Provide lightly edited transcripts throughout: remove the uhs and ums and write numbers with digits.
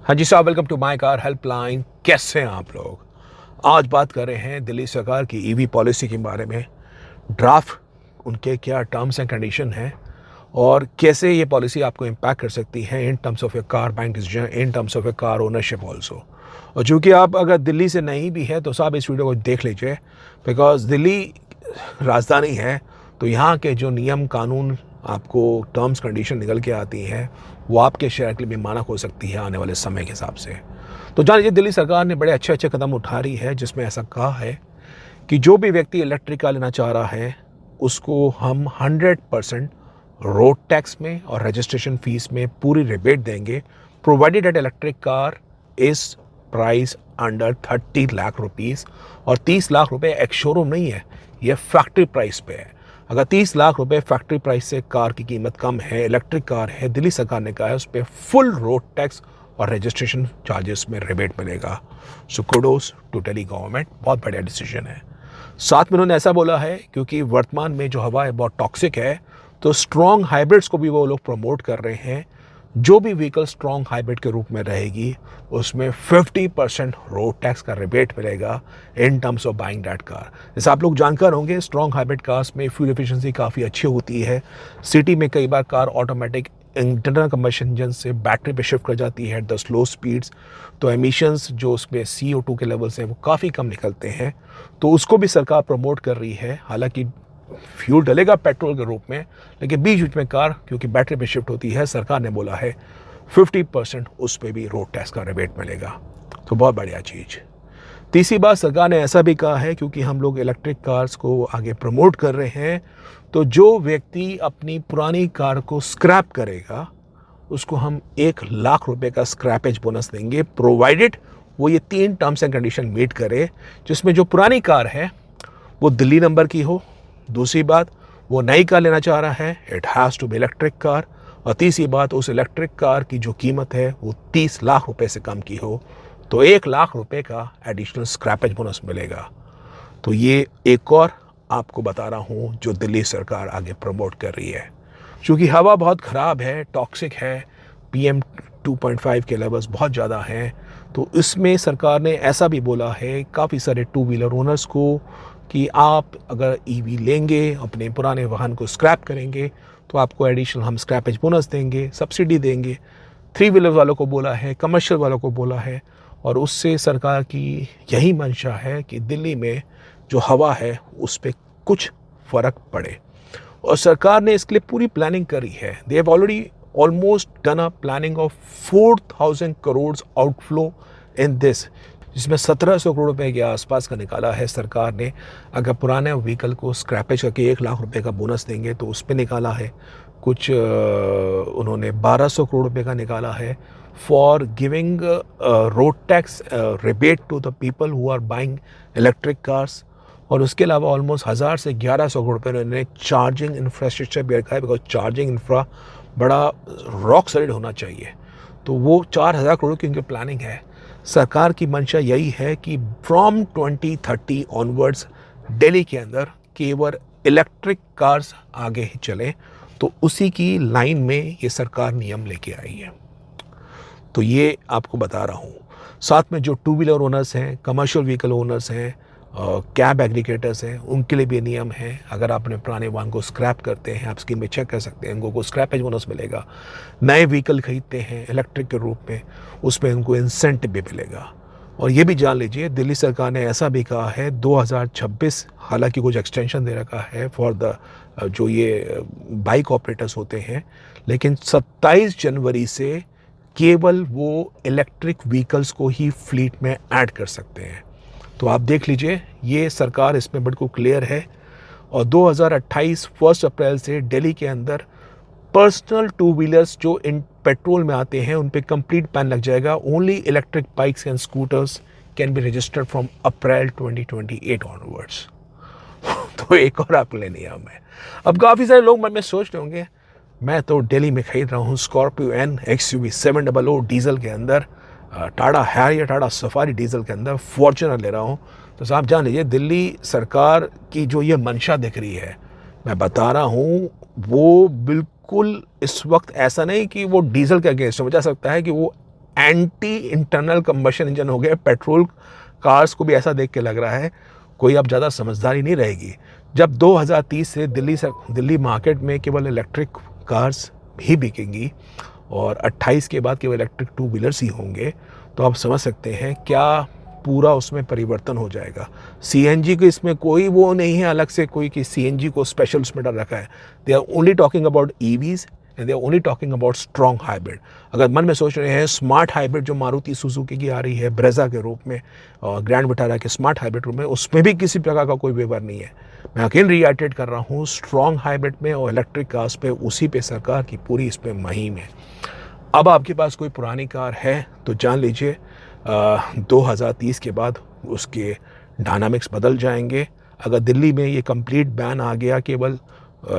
हाँ जी साहब, welcome to my car helpline. कैसे हैं आप लोग? आज बात कर रहे हैं दिल्ली सरकार की ईवी पॉलिसी के बारे में। ड्राफ्ट उनके क्या टर्म्स एंड कंडीशन हैं और कैसे ये पॉलिसी आपको इम्पैक्ट कर सकती है इन terms of your car buying decision, in terms of your car ownership also. और चूँकि आप अगर दिल्ली से नहीं भी है तो साहब इस वीडियो को देख लीजिए, बिकॉज दिल्ली राजधानी है तो यहाँ के जो नियम कानून आपको टर्म्स कंडीशन निकल के आती हैं वो आपके शहर के लिए भी मानक हो सकती है आने वाले समय के हिसाब से। तो जान लीजिए दिल्ली सरकार ने बड़े अच्छे अच्छे कदम उठा रही है, जिसमें ऐसा कहा है कि जो भी व्यक्ति इलेक्ट्रिक कार लेना चाह रहा है उसको हम 100% रोड टैक्स में और रजिस्ट्रेशन फीस में पूरी रिबेट देंगे, provided that electric car is price under 30 lakh rupees. और 30 लाख रुपए एक शोरूम नहीं है, ये फैक्ट्री प्राइस पे है। अगर 30 लाख रुपए फैक्ट्री प्राइस से कार की कीमत कम है, इलेक्ट्रिक कार है, दिल्ली सरकार ने कहा है उस पर फुल रोड टैक्स और रजिस्ट्रेशन चार्जेस में रिबेट मिलेगा। सो कुडोस टू दिल्ली गवर्नमेंट, बहुत बढ़िया डिसीजन है। साथ में उन्होंने ऐसा बोला है क्योंकि वर्तमान में जो हवा है बहुत टॉक्सिक है, तो स्ट्रॉन्ग हाइब्रिड्स को भी वो लोग प्रमोट कर रहे हैं। जो भी व्हीकल स्ट्रॉन्ग हाइब्रिड के रूप में रहेगी उसमें 50% रोड टैक्स का रिबेट मिलेगा in terms of buying that car. जैसे आप लोग जानकार होंगे, स्ट्रॉन्ग हाइब्रिड कार्स में फ्यूल एफिशिएंसी काफ़ी अच्छी होती है। सिटी में कई बार car automatic internal combustion engine से बैटरी पे शिफ्ट कर जाती है एट द स्लो स्पीड्स, तो एमिशंस जो उसमें CO2 के लेवल्स हैं वो काफ़ी कम निकलते हैं। तो उसको भी सरकार प्रमोट कर रही है। हालांकि फ्यूल डलेगा पेट्रोल के रूप में, लेकिन बीच बीच में कार क्योंकि बैटरी पे शिफ्ट होती है, सरकार ने बोला है 50% उस पर भी रोड टैक्स का रिबेट मिलेगा। तो बहुत बढ़िया चीज़। तीसरी बात, सरकार ने ऐसा भी कहा है क्योंकि हम लोग इलेक्ट्रिक कार्स को आगे प्रमोट कर रहे हैं, तो जो व्यक्ति अपनी पुरानी कार को स्क्रैप करेगा उसको हम 1 लाख रुपए का स्क्रैपेज बोनस देंगे, प्रोवाइडेड वो ये 3 टर्म्स एंड कंडीशन मीट करे, जिसमें जो पुरानी कार है वो दिल्ली नंबर की हो। दूसरी बात, वो नई कार लेना चाह रहा है, it has to be electric car. और तीसरी बात, उस इलेक्ट्रिक कार की जो कीमत है वो 30 लाख रुपए से कम की हो, तो 1 लाख रुपए का एडिशनल स्क्रैपेज बोनस मिलेगा। तो ये एक और आपको बता रहा हूँ जो दिल्ली सरकार आगे प्रमोट कर रही है। क्योंकि हवा बहुत ख़राब है, टॉक्सिक है, PM 2.5 के लेवल्स बहुत ज़्यादा हैं, तो इसमें सरकार ने ऐसा भी बोला है काफ़ी सारे 2 व्हीलर ओनर्स को कि आप अगर EV लेंगे, अपने पुराने वाहन को स्क्रैप करेंगे, तो आपको एडिशनल हम स्क्रैपेज बोनस देंगे, सब्सिडी देंगे। 3 व्हीलर वालों को बोला है, कमर्शियल वालों को बोला है। और उससे सरकार की यही मंशा है कि दिल्ली में जो हवा है उस पर कुछ फ़र्क पड़े। और सरकार ने इसके लिए पूरी प्लानिंग करी है। They have already almost done a planning of 4,000 crore outflow in this, जिसमें 1,700 करोड़ रुपए के आसपास का निकाला है सरकार ने। अगर पुराने व्हीकल को स्क्रैपेज करके 1 लाख रुपए का बोनस देंगे तो उस पर निकाला है। कुछ उन्होंने 1,200 करोड़ रुपए का निकाला है for giving road tax rebate to the people who are buying electric cars. और उसके अलावा ऑलमोस्ट 1,000 से 1,100 करोड़ रुपये उन्होंने चार्जिंग इंफ्रास्ट्रक्चर भी रखा है, बिकॉज चार्जिंग इंफ्रा बड़ा रॉक सॉलिड होना चाहिए। तो वो 4,000 करोड़ की उनकी प्लानिंग है। सरकार की मंशा यही है कि फ्रॉम 2030 ऑनवर्ड्स दिल्ली के अंदर केवल इलेक्ट्रिक कार्स आगे ही चलें, तो उसी की लाइन में ये सरकार नियम लेके आई है। तो ये आपको बता रहा हूँ। साथ में जो 2 व्हीलर ओनर्स हैं, कमर्शियल व्हीकल ओनर्स हैं, कैब एग्रीगेटर्स हैं, उनके लिए भी नियम है। अगर आप अपने पुराने वाहन को स्क्रैप करते हैं, आप स्क्रीन में चेक कर सकते हैं, उनको स्क्रैपेज बोनस मिलेगा। नए व्हीकल खरीदते हैं इलेक्ट्रिक के रूप में, उसमें उनको इंसेंटिव भी मिलेगा। और ये भी जान लीजिए दिल्ली सरकार ने ऐसा भी कहा है 2026, हालांकि कुछ एक्सटेंशन दे रखा है फॉर द जो ये बाइक ऑपरेटर्स होते हैं, लेकिन 27 जनवरी से केवल वो इलेक्ट्रिक व्हीकल्स को ही फ्लीट में ऐड कर सकते हैं। तो आप देख लीजिए, ये सरकार इसमें बिल्कुल क्लियर है। और 2028 1 अप्रैल से दिल्ली के अंदर पर्सनल 2 व्हीलर्स जो इन पेट्रोल में आते हैं उन पे कंप्लीट बैन लग जाएगा। Only electric bikes and scooters can be registered from April 2028 onwards. तो एक और आपके लिए नियम है। अब काफ़ी सारे लोग मन में सोच रहे होंगे, मैं तो दिल्ली में खरीद रहा हूँ स्कॉर्पियो एन XUV 700 डीजल के अंदर, Tata Harrier, Tata safari diesel के अंदर, फॉर्च्यूनर ले रहा हूँ। तो साहब जान लीजिए दिल्ली सरकार की जो ये मंशा दिख रही है, मैं बता रहा हूँ वो बिल्कुल इस वक्त ऐसा नहीं कि वो डीजल के अगेंस्ट हो जा सकता है कि वो एंटी इंटरनल कंबशन इंजन हो गए। पेट्रोल कार्स को भी ऐसा देख के लग रहा है कोई अब ज़्यादा समझदारी नहीं रहेगी। जब 2030 से दिल्ली मार्केट में केवल इलेक्ट्रिक कार्स ही बिकेंगी और 28 के बाद केवल इलेक्ट्रिक टू व्हीलर्स ही होंगे, तो आप समझ सकते हैं क्या पूरा उसमें परिवर्तन हो जाएगा। सीएनजी को इसमें कोई वो नहीं है अलग से कोई कि सीएनजी को स्पेशल उसमें डाल रखा है। They are only talking about EVs and they are only talking about strong hybrid. अगर मन में सोच रहे हैं स्मार्ट हाइब्रिड जो मारुति सुजुकी की आ रही है ब्रेजा के रूप में और ग्रैंड विटारा के स्मार्ट हाइब्रिड रूप में, उसमें भी किसी प्रकार का कोई विवर नहीं है। मैं अगेन रिआइटरेट कर रहा हूँ, स्ट्रॉन्ग हाइब्रिड में और इलेक्ट्रिक कार्स पे उसी पे सरकार की पूरी इस पर मुहिम है। अब आपके पास कोई पुरानी कार है तो जान लीजिए 2030 के बाद उसके डायनामिक्स बदल जाएंगे। अगर दिल्ली में ये कंप्लीट बैन आ गया, केवल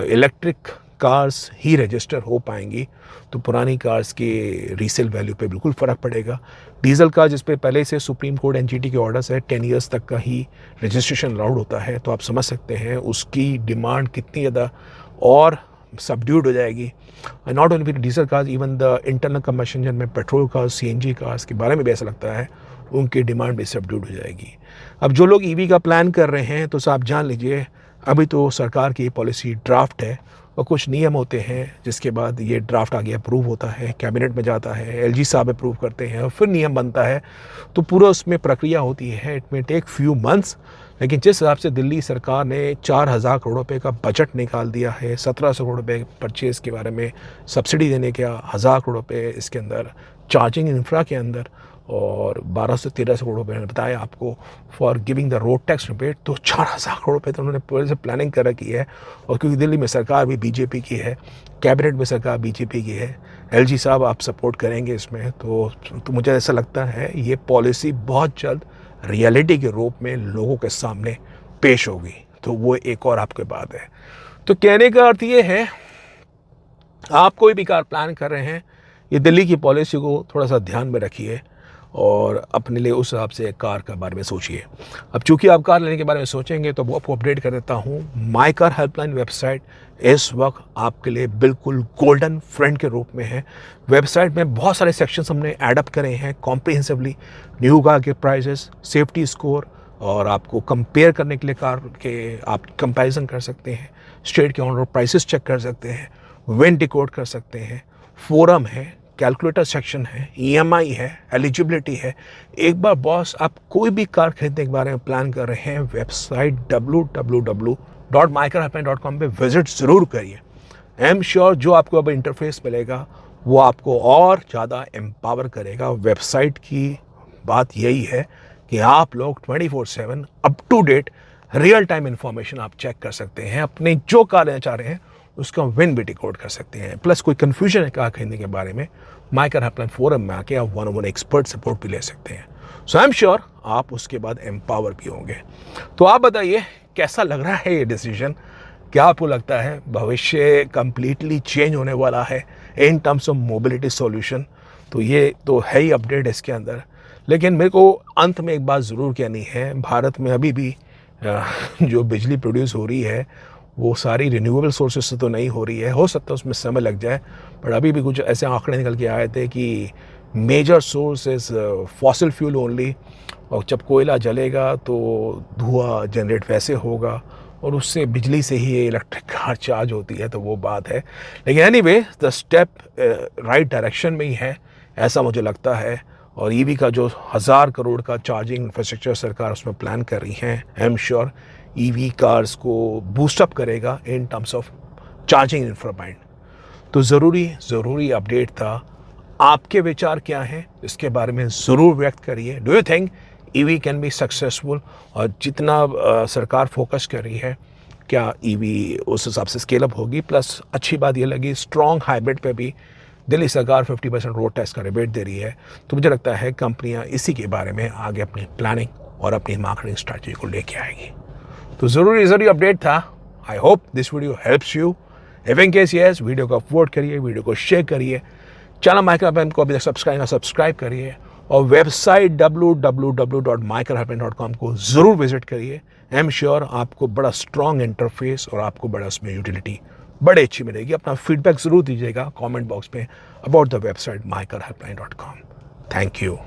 इलेक्ट्रिक कार्स ही रजिस्टर हो पाएंगी, तो पुरानी कार्स के रीसेल वैल्यू पे बिल्कुल फ़र्क पड़ेगा। डीजल कार जिस पे पहले से सुप्रीम कोर्ट एनजीटी के ऑर्डर्स है 10 इयर्स तक का ही रजिस्ट्रेशन अलाउड होता है, तो आप समझ सकते हैं उसकी डिमांड कितनी ज़्यादा और सबड्यूड हो जाएगी। Not only with diesel cars, even the internal combustion engine में पेट्रोल कार्स, सीएनजी कार्स के बारे में भी ऐसा लगता है उनकी डिमांड भी सबड्यूड हो जाएगी। अब जो लोग ईवी का प्लान कर रहे हैं तो साहब जान लीजिए अभी तो सरकार की पॉलिसी ड्राफ्ट है और कुछ नियम होते हैं, जिसके बाद ये ड्राफ्ट आगे अप्रूव होता है, कैबिनेट में जाता है, एलजी साहब अप्रूव करते हैं और फिर नियम बनता है, तो पूरा उसमें प्रक्रिया होती है। It may take few months. लेकिन जिस हिसाब से दिल्ली सरकार ने 4000 करोड़ रुपए का बजट निकाल दिया है, 1700 करोड़ रुपए परचेज़ के बारे में सब्सिडी देने के, 1000 करोड़ रुपए इसके अंदर चार्जिंग इंफ्रा के अंदर और 1200 से 1300 करोड़ रुपए मैंने बताया आपको for giving the road tax rebate, तो 4000 करोड़ रुपए तो उन्होंने पूरे से प्लानिंग कर रखी है। और क्योंकि दिल्ली में सरकार भी बीजेपी की है, कैबिनेट में सरकार बीजेपी की है, एलजी साहब आप सपोर्ट करेंगे इसमें, तो मुझे ऐसा लगता है ये पॉलिसी बहुत जल्द रियलिटी के रूप में लोगों के सामने पेश होगी। तो वो एक और आपके बात है। तो कहने का अर्थ ये है, आप कोई भी कार प्लान कर रहे हैं, ये दिल्ली की पॉलिसी को थोड़ा सा ध्यान में रखिए और अपने लिए उस हिसाब से कार के बारे में सोचिए। अब चूंकि आप कार लेने के बारे में सोचेंगे तो वो आपको अपडेट कर देता हूँ। माई कार हेल्पलाइन वेबसाइट इस वक्त आपके लिए बिल्कुल गोल्डन फ्रेंड के रूप में है। वेबसाइट में बहुत सारे सेक्शंस हमने ऐडअप करे हैं कॉम्प्रिहेंसिवली, न्यू कार के प्राइजेस, सेफ्टी स्कोर, और आपको कंपेयर करने के लिए कार के आप कंपैरिजन कर सकते हैं, स्टेट के ऑन रोड प्राइसेस चेक कर सकते हैं, विंड डिकोड कर सकते हैं, फोरम है, कैलकुलेटर सेक्शन है, ईएमआई है, एलिजिबिलिटी है। एक बार बॉस आप कोई भी कार खरीदने के बारे में प्लान कर रहे हैं, वेबसाइट www.mycarhelpline.com पे विजिट ज़रूर करिए। आई एम श्योर जो आपको अब इंटरफेस मिलेगा वो आपको और ज़्यादा एम्पावर करेगा। वेबसाइट की बात यही है कि आप लोग 24/7 up to date real time information आप चेक कर सकते हैं, अपने जो कार लेना चाह रहे हैं उसका विन भी डिकोड कर सकते हैं। प्लस कोई कन्फ्यूजन है कार खरीदने के बारे में, माई कार हेल्पलाइन फोरम में आके आप 1-on-1 एक्सपर्ट सपोर्ट भी ले सकते हैं। सो आई एम श्योर आप उसके बाद एम्पावर भी होंगे। तो आप बताइए कैसा लग रहा है ये डिसीजन? क्या आपको लगता है भविष्य कंप्लीटली चेंज होने वाला है इन टर्म्स ऑफ मोबिलिटी सॉल्यूशन? तो ये तो है ही अपडेट इसके अंदर। लेकिन मेरे को अंत में एक बात ज़रूर कहनी है, भारत में अभी भी जो बिजली प्रोड्यूस हो रही है वो सारी रिन्यूएबल सोर्सेज से तो नहीं हो रही है। हो सकता है उसमें समय लग जाए, पर अभी भी कुछ ऐसे आंकड़े निकल के आए थे कि major source is fossil fuel only, और जब कोयला जलेगा तो धुआं जनरेट वैसे होगा और उससे बिजली से ही इलेक्ट्रिक कार चार्ज होती है, तो वो बात है। लेकिन anyway the step right direction में ही है ऐसा मुझे लगता है। और ईवी का जो 1000 करोड़ का चार्जिंग इंफ्रास्ट्रक्चर सरकार उसमें प्लान कर रही है, I am sure EV cars को बूस्टअप करेगा इन टर्म्स ऑफ चार्जिंग इंफ्राबाइंड। तो ज़रूरी अपडेट था। आपके विचार क्या हैं इसके बारे में ज़रूर व्यक्त करिए। Do you think EV can be successful? और जितना सरकार फोकस कर रही है, क्या ईवी उस हिसाब से स्केल अप होगी? प्लस अच्छी बात ये लगी स्ट्रॉन्ग हाइब्रिड पे भी दिल्ली सरकार 50% रोड टैक्स का रिबेट दे रही है। तो मुझे लगता है कंपनियां इसी के बारे में आगे अपनी प्लानिंग और अपनी मार्केटिंग स्ट्रैटेजी को लेके आएगी। तो ज़रूरी अपडेट था। I hope this video helps you. If in case yes, video को अपलोड करिए, वीडियो को शेयर करिए, चैनल माइकरहल्पलाइन को अभी तक सब्सक्राइब करिए और वेबसाइट www.mycarhelpline.com को ज़रूर विजिट करिए। आई एम श्योर आपको बड़ा स्ट्रॉन्ग इंटरफेस और आपको बड़ा उसमें यूटिलिटी बड़ी अच्छी मिलेगी। अपना फीडबैक ज़रूर दीजिएगा कमेंट बॉक्स में about the website mycarhelpline.com। Thank you.